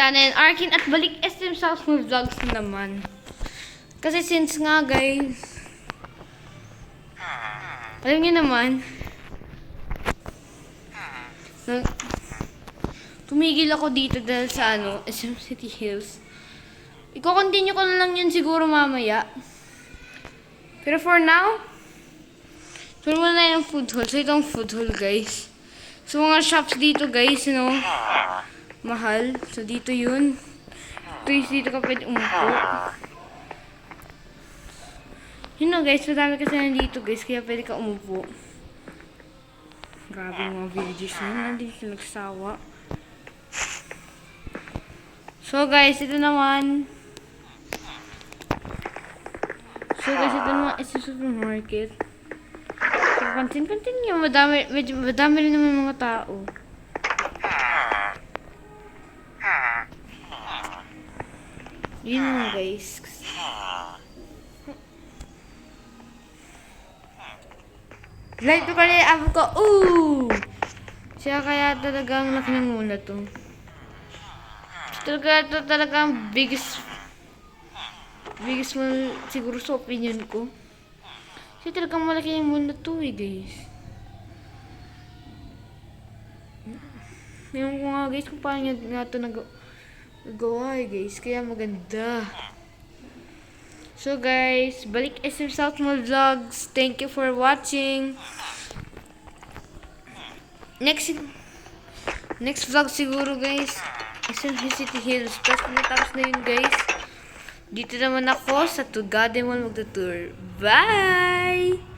channel, Arkin at balik SM South Mall Vlogs na naman. Kasi since nga guys, alam niyo naman, tumigil ako dito dahil sa SM City Hills. Iko-continue ko na lang yun siguro mamaya. Pero for now, tuloy muna na yung food hall. So itong food hall guys. So mga shops dito guys, mahal. So dito yun. Dito ka pwede umupo. Guys, madami kasi nandito guys, kaya pwede ka umupo. Grabe yung mga villagers na nandito sila nagsawa. So guys, ito naman. So guys, ito naman is supermarket. So pantin nyo, madami rin naman mga tao. Yun naman guys. Like to pala yung abo ko. Ooh! Siya kaya talagang laki ng muna to. Talagang biggest mo siguro sa opinion ko. Kasi talagang malaki yung muna to guys. Ngayon ko nga guys kung paano nga ito nagawa guys. Kaya maganda. So guys, balik SM South Mall Vlogs. Thank you for watching. Next vlog siguro guys, SM City Hills. Tapos natapos na yun guys. Dito naman ako sa Tugade Mall magtutour. Bye!